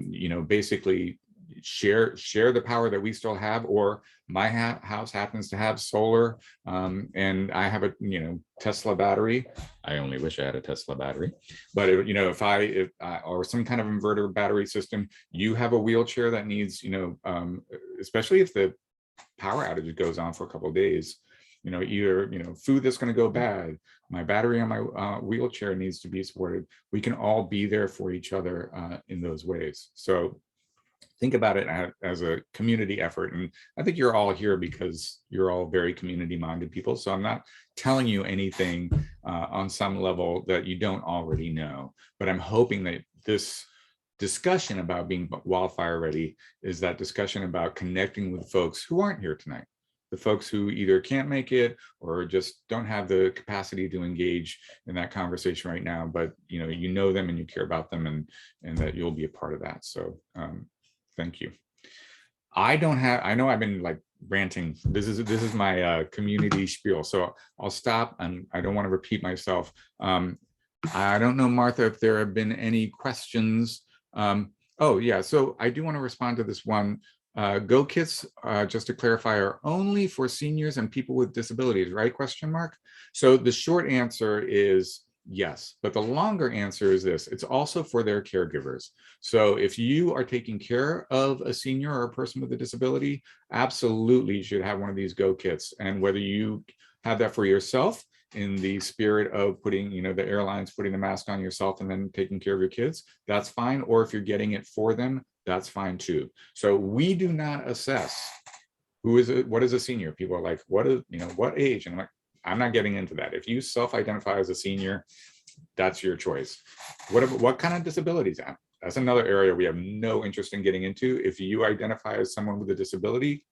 you know, basically share the power that we still have, or my house happens to have solar, and I have a Tesla battery. I only wish I had a Tesla battery, but if I or some kind of inverter battery system, you have a wheelchair that needs, especially if the power outage goes on for a couple of days, either food that's going to go bad, my battery on my wheelchair needs to be supported. We can all be there for each other in those ways. So think about it as a community effort. And I think you're all here because you're all very community-minded people. So I'm not telling you anything on some level that you don't already know, but I'm hoping that this discussion about being wildfire ready is that discussion about connecting with folks who aren't here tonight, the folks who either can't make it or just don't have the capacity to engage in that conversation right now, but you know them and you care about them, and that you'll be a part of that. So thank you. I know I've been like ranting. This is my community spiel, so I'll stop, and I don't want to repeat myself. I don't know, Martha, if there have been any questions. Oh yeah, so I do want to respond to this one. Go kits, just to clarify, are only for seniors and people with disabilities, right? Question mark. So the short answer is yes, but the longer answer is this: it's also for their caregivers. So if you are taking care of a senior or a person with a disability, absolutely you should have one of these Go kits. And whether you have that for yourself, in the spirit of putting, the airlines putting the mask on yourself and then taking care of your kids, that's fine. Or if you're getting it for them, that's fine too. So we do not assess what is a senior. People are like, what age? And I'm like, I'm not getting into that. If you self-identify as a senior, that's your choice. What kind of disabilities? That's another area we have no interest in getting into. If you identify as someone with a disability,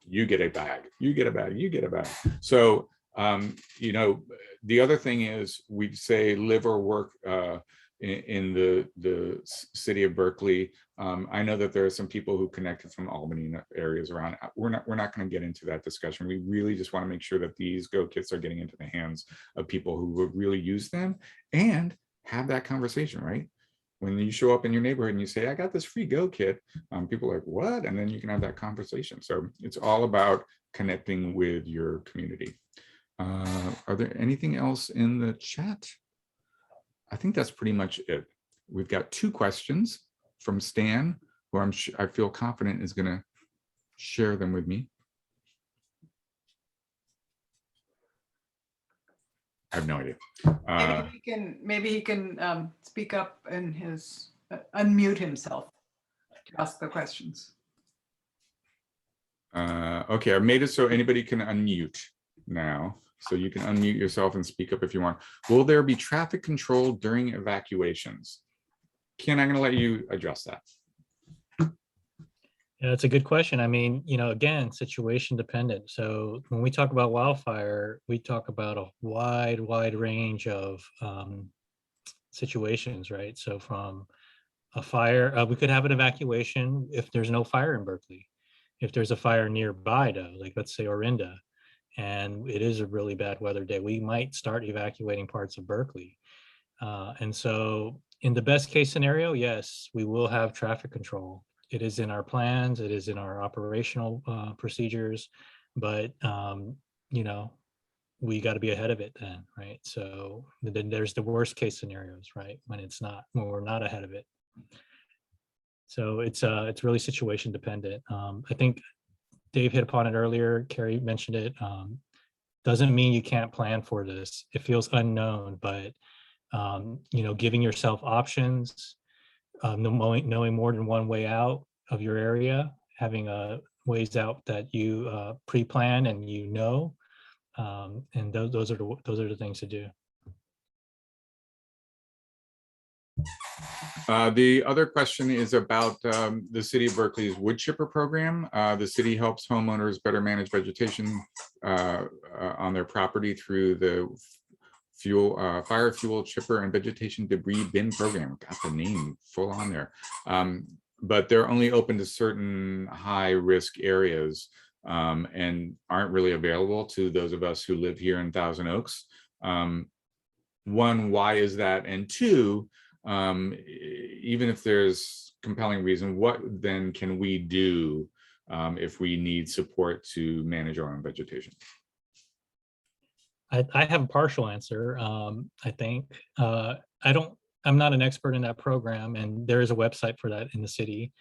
you get a bag, you get a bag, you get a bag. So the other thing is, we say live or work in the city of Berkeley. I know that there are some people who connected from Albany and areas around. We're not going to get into that discussion. We really just want to make sure that these Go kits are getting into the hands of people who would really use them, and have that conversation, right? When you show up in your neighborhood and you say, I got this free Go kit, people are like, what? And then you can have that conversation. So it's all about connecting with your community. Are there anything else in the chat? I think that's pretty much it. We've got 2 questions from Stan, who I feel confident is going to share them with me. I have no idea. Maybe he can speak up in his unmute himself to ask the questions. Okay, I've made it so anybody can unmute now. So you can unmute yourself and speak up if you want. Will there be traffic control during evacuations? Ken, I'm going to let you address that. Yeah, that's a good question. I mean, again, situation dependent. So when we talk about wildfire, we talk about a wide range of situations, right? So from a fire, we could have an evacuation if there's no fire in Berkeley. If there's a fire nearby, though, like let's say Orinda, and it is a really bad weather day, we might start evacuating parts of Berkeley. And so in the best case scenario, yes, we will have traffic control. It is in our plans, it is in our operational procedures, but we got to be ahead of it then, right? So then there's the worst case scenarios, right? When we're not ahead of it. So it's really situation dependent. I think Dave hit upon it earlier, Kerry mentioned it. Doesn't mean you can't plan for this. It feels unknown, but giving yourself options, knowing more than one way out of your area, having ways out that you pre-plan and and those are the things to do. The other question is about the City of Berkeley's wood chipper program. The city helps homeowners better manage vegetation on their property through the fire fuel chipper and vegetation debris bin program. Got the name full on there. But they're only open to certain high risk areas and aren't really available to those of us who live here in Thousand Oaks. One, why is that? And two, even if there's compelling reason, what then can we do if we need support to manage our own vegetation? I have a partial answer. I think I'm not an expert in that program, and there is a website for that in the city,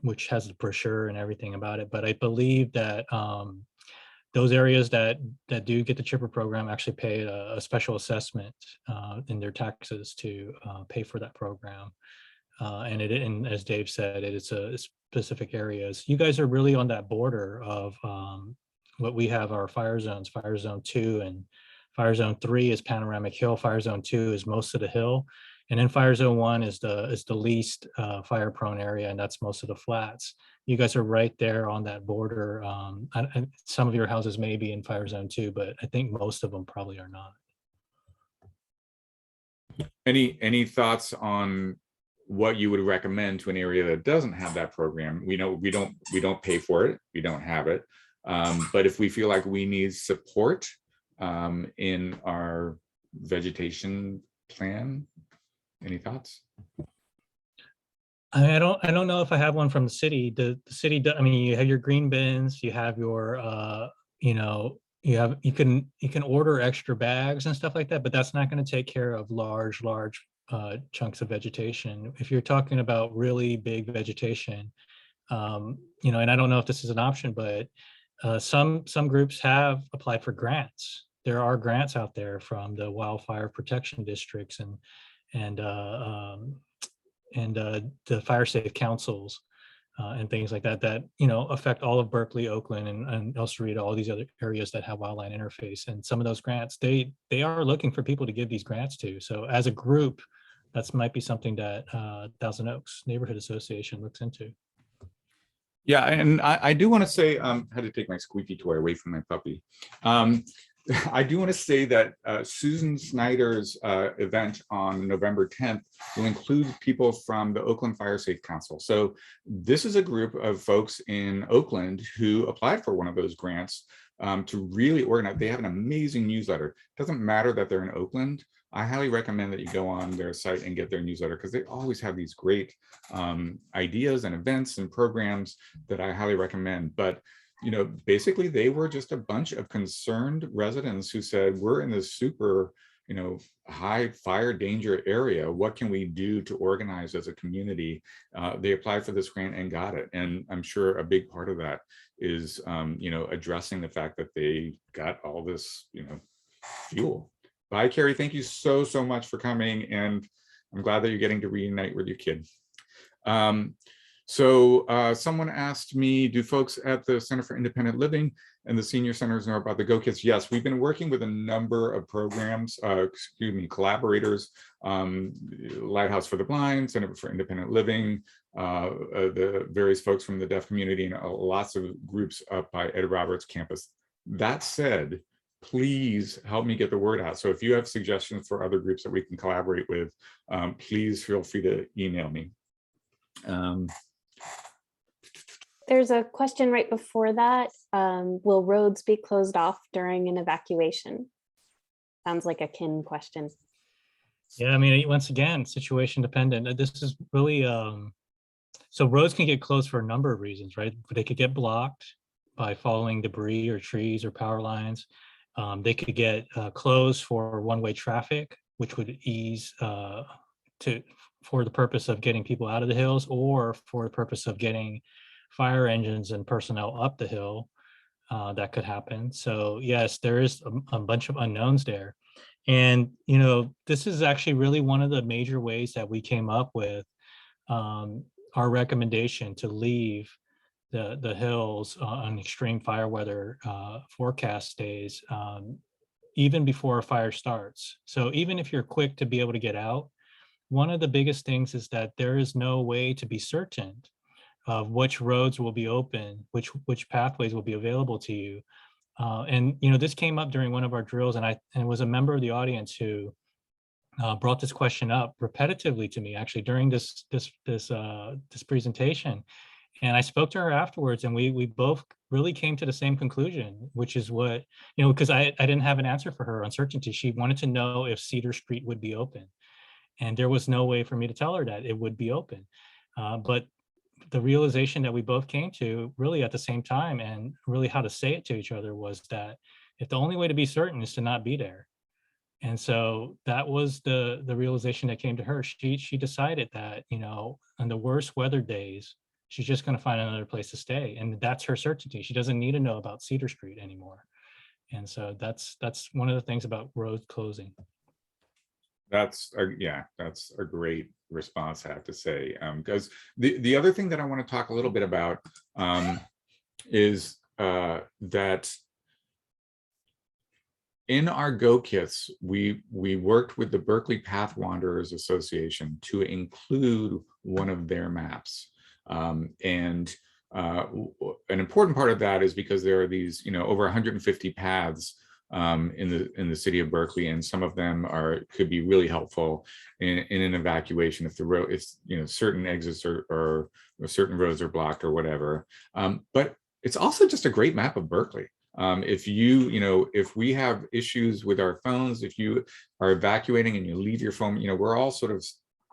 which has the brochure and everything about it. But I believe that those areas that do get the chipper program actually pay a special assessment in their taxes to pay for that program. And as Dave said, it's a specific areas. You guys are really on that border of what we have our fire zones. Fire zone 2 and fire zone 3 is Panoramic Hill. Fire zone 2 is most of the hill, and then fire zone 1 is the least fire prone area, and that's most of the flats. You guys are right there on that border. Some of your houses may be in fire zone 2, but I think most of them probably are not. Any thoughts on what you would recommend to an area that doesn't have that program? We know we don't pay for it, we don't have it, but if we feel like we need support in our vegetation plan, any thoughts? I don't know if I have one from the city. The city, I mean, you have your green bins, you have your, you can order extra bags and stuff like that, but that's not going to take care of large chunks of vegetation. If you're talking about really big vegetation, and I don't know if this is an option, but some groups have applied for grants. There are grants out there from the wildfire protection districts and the fire safe councils and things like that affect all of Berkeley, Oakland, and El Cerrito, all these other areas that have wildland interface. And some of those grants, they are looking for people to give these grants to. So as a group, that might be something that Thousand Oaks Neighborhood Association looks into. Yeah, and I do want to say, I had to take my squeaky toy away from my puppy. I do want to say that Susan Snyder's event on November 10th will include people from the Oakland Fire Safe Council. So this is a group of folks in Oakland who applied for one of those grants to really organize. They have an amazing newsletter. It doesn't matter that they're in Oakland. I highly recommend that you go on their site and get their newsletter, because they always have these great ideas and events and programs that I highly recommend. But basically they were just a bunch of concerned residents who said, we're in this super, high fire danger area. What can we do to organize as a community? They applied for this grant and got it. And I'm sure a big part of that is, addressing the fact that they got all this, fuel. Bye, Kerry. Thank you so much for coming. And I'm glad that you're getting to reunite with your kid. Someone asked me, do folks at the Center for Independent Living and the senior centers know about the Go Kits? Yes, we've been working with a number of programs, collaborators, Lighthouse for the Blind, Center for Independent Living, the various folks from the deaf community, and lots of groups up by Ed Roberts campus. That said, please help me get the word out. So if you have suggestions for other groups that we can collaborate with, please feel free to email me. There's a question right before that. Will roads be closed off during an evacuation? Sounds like a kin question. Yeah, I mean, once again, situation dependent. This is really, so roads can get closed for a number of reasons, right? They could get blocked by falling debris or trees or power lines. They could get closed for one-way traffic, which would ease for the purpose of getting people out of the hills, or for the purpose of getting fire engines and personnel up the hill. That could happen. So yes, there is a bunch of unknowns there. And, this is actually really one of the major ways that we came up with our recommendation to leave the hills on extreme fire weather forecast days, even before a fire starts. So even if you're quick to be able to get out, one of the biggest things is that there is no way to be certain of which roads will be open, which pathways will be available to you. And this came up during one of our drills, and it was a member of the audience who brought this question up repetitively to me, actually, during this presentation. And I spoke to her afterwards, and we both really came to the same conclusion, which is what, because I didn't have an answer for her uncertainty. She wanted to know if Cedar Street would be open. And there was no way for me to tell her that it would be open. But the realization that we both came to really at the same time, and really how to say it to each other, was that if the only way to be certain is to not be there. And so that was the realization that came to her. She decided that, you know, on the worst weather days, she's just going to find another place to stay. And that's her certainty. She doesn't need to know about Cedar Street anymore. And so that's one of the things about roads closing. That's a great response, I have to say. Because the other thing that I want to talk a little bit about is that in our Go Kits, we worked with the Berkeley Path Wanderers Association to include one of their maps. And an important part of that is because there are these, you know, over 150 paths in the city of Berkeley, and some of them could be really helpful in an evacuation if the road, if, you know, certain exits or certain roads are blocked or whatever. But it's also just a great map of Berkeley. If if we have issues with our phones, if you are evacuating and you leave your phone, you know, we're all sort of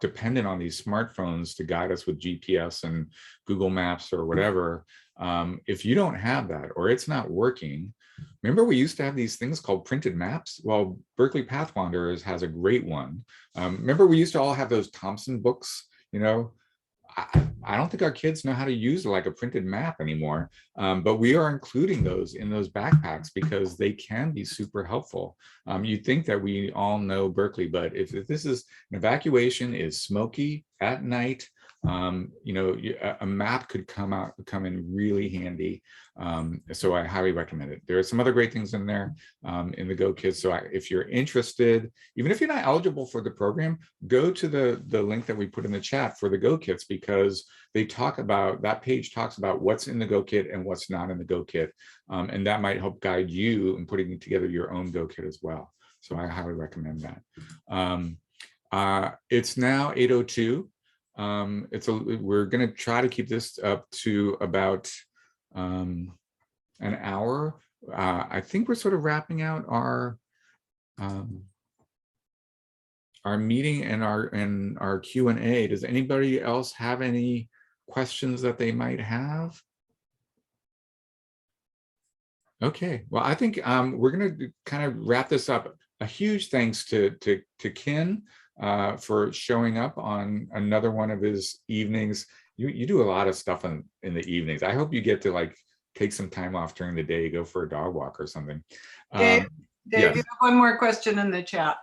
dependent on these smartphones to guide us with GPS and Google Maps or whatever. If you don't have that, or it's not working, remember we used to have these things called printed maps? Well, Berkeley Path Wanderers has a great one. Remember we used to all have those Thompson books, you know? I don't think our kids know how to use like a printed map anymore, but we are including those in those backpacks because they can be super helpful. You'd think that we all know Berkeley, but if this is an evacuation, is smoky at night, you know, a map could come in really handy. So I highly recommend it. There are some other great things in there in the Go Kids. So if you're interested, even if you're not eligible for the program, go to the link that we put in the chat for the Go Kits, because they talk about, that page talks about what's in the Go Kit and what's not in the Go Kit. And that might help guide you in putting together your own Go Kit as well. So I highly recommend that. It's now 8:02. We're going to try to keep this up to about an hour. I think we're sort of wrapping out our meeting and our Q&A. Does anybody else have any questions that they might have? Okay, well, I think we're going to kind of wrap this up. A huge thanks to Ken for showing up on another one of his evenings. You do a lot of stuff in the evenings. I hope you get to like take some time off during the day, go for a dog walk or something. Dave, yes. you have one more question in the chat.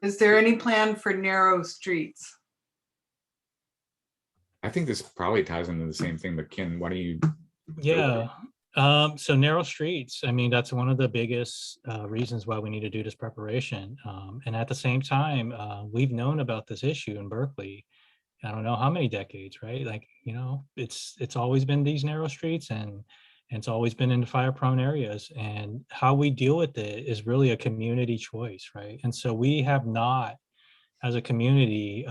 Is there any plan for narrow streets? I think this probably ties into the same thing, but Ken, why don't you? Yeah. So narrow streets, I mean, that's one of the biggest reasons why we need to do this preparation. And at the same time, we've known about this issue in Berkeley, I don't know how many decades, right? Like, you know, it's always been these narrow streets, and it's always been in fire prone areas, and how we deal with it is really a community choice, right? And so we have not, as a community,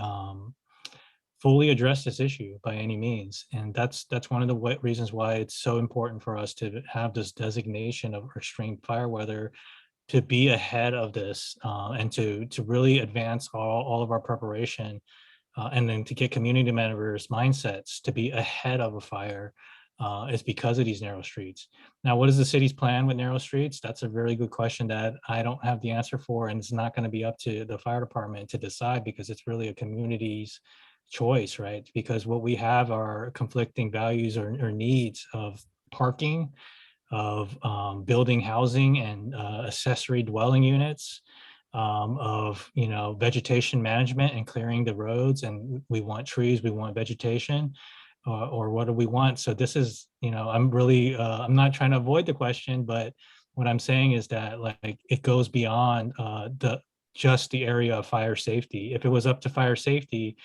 fully address this issue by any means. And that's one of the reasons why it's so important for us to have this designation of extreme fire weather, to be ahead of this, and to really advance all of our preparation, and then to get community members' mindsets to be ahead of a fire, is because of these narrow streets. Now, what is the city's plan with narrow streets? That's a very good question that I don't have the answer for, and it's not going to be up to the fire department to decide, because it's really a community's choice, right? Because what we have are conflicting values or needs of parking, of building housing and accessory dwelling units, of, you know, vegetation management and clearing the roads, and we want trees, we want vegetation, or what do we want? So this is, you know, I'm really I'm not trying to avoid the question, but what I'm saying is that, like, it goes beyond just the area of fire safety. If it was up to fire safety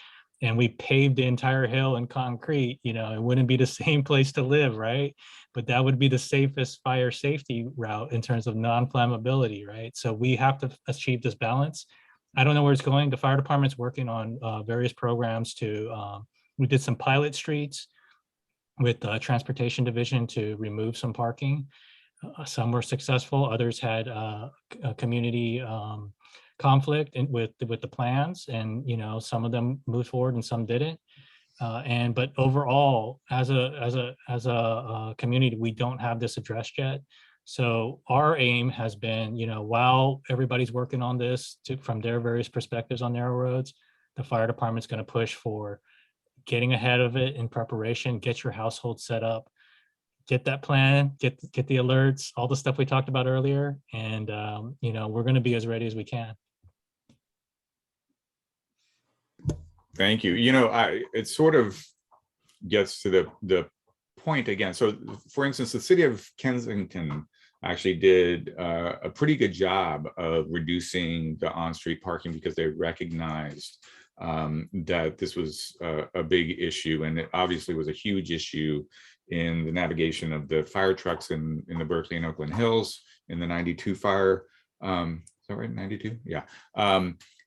and we paved the entire hill in concrete, you know, it wouldn't be the same place to live, right? But that would be the safest fire safety route in terms of non-flammability, right? So we have to achieve this balance. I don't know where it's going. The fire department's working on various programs to, we did some pilot streets with the transportation division to remove some parking. Some were successful, others had a community conflict with the plans, and, you know, some of them moved forward and some didn't. But overall, as a community, we don't have this addressed yet. So our aim has been, while everybody's working on this from their various perspectives on narrow roads, the fire department's going to push for getting ahead of it in preparation, get your household set up, get that plan, get the alerts, all the stuff we talked about earlier. And, we're going to be as ready as we can. Thank you. It sort of gets to the point again. So for instance, the city of Kensington actually did a pretty good job of reducing the on-street parking because they recognized that this was a big issue, and it obviously was a huge issue in the navigation of the fire trucks in the Berkeley and Oakland Hills in the 92 fire. Is that right? 92? Yeah.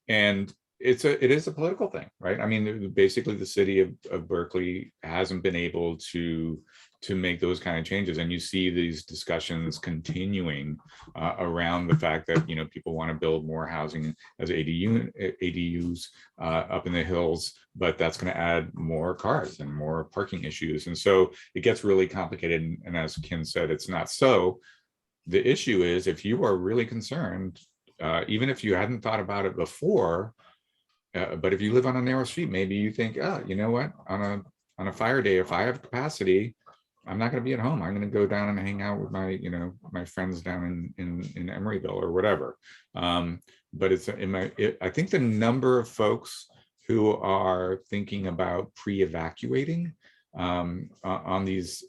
And it is a political thing, right? I mean, basically the city of Berkeley hasn't been able to make those kind of changes, and you see these discussions continuing around the fact that people want to build more housing as ADUs up in the hills, but that's going to add more cars and more parking issues, and so it gets really complicated. And as Ken said, it's not so. The issue is, if you are really concerned, even if you hadn't thought about it before, but if you live on a narrow street, maybe you think, oh, you know what, on a fire day, if I have capacity, I'm not going to be at home. I'm going to go down and hang out with my, my friends down in Emeryville or whatever. But I think the number of folks who are thinking about pre-evacuating on these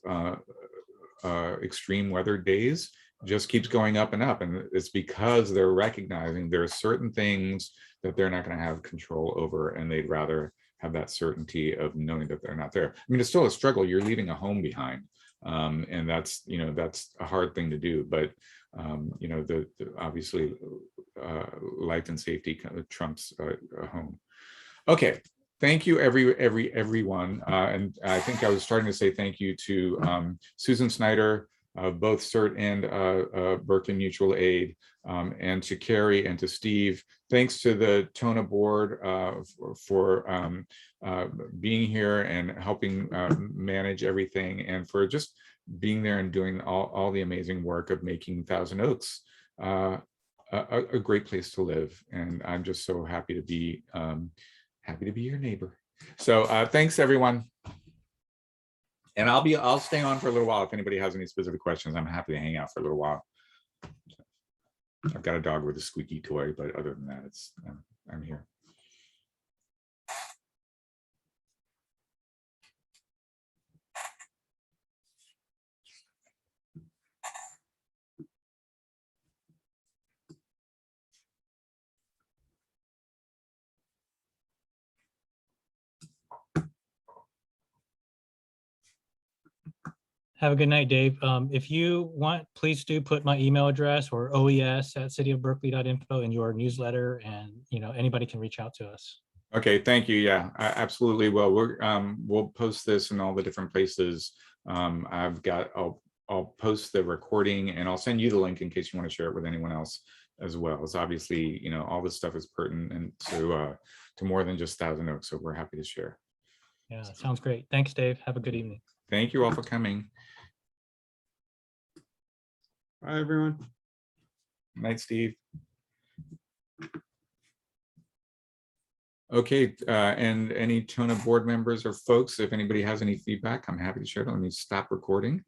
extreme weather days just keeps going up and up. And it's because they're recognizing there are certain things that they're not going to have control over, and they'd rather have that certainty of knowing that they're not there. I mean, it's still a struggle. You're leaving a home behind, and that's a hard thing to do. But the obviously life and safety kind of trumps a home. Okay, thank you everyone. And I think I was starting to say thank you to Susan Snyder, both CERT and Berkeley Mutual Aid, and to Kerry and to Steve. Thanks to the TONA board for being here and helping manage everything, and for just being there and doing all the amazing work of making Thousand Oaks a great place to live. And I'm just so happy to be your neighbor. So thanks everyone. And I'll stay on for a little while. If anybody has any specific questions, I'm happy to hang out for a little while. I've got a dog with a squeaky toy, but other than that, I'm here. Have a good night, Dave. If you want, please do put my email address or oes@cityofberkeley.info in your newsletter, and anybody can reach out to us. Okay, thank you. Yeah, I absolutely will. We'll post this in all the different places. I'll post the recording, and I'll send you the link in case you want to share it with anyone else as well. It's obviously, all this stuff is pertinent to more than just Thousand Oaks, so we're happy to share. Yeah, sounds great. Thanks, Dave. Have a good evening. Thank you all for coming. Bye, everyone. Night, Steve. Okay, and any TONA board members or folks, if anybody has any feedback, I'm happy to share it. Let me stop recording.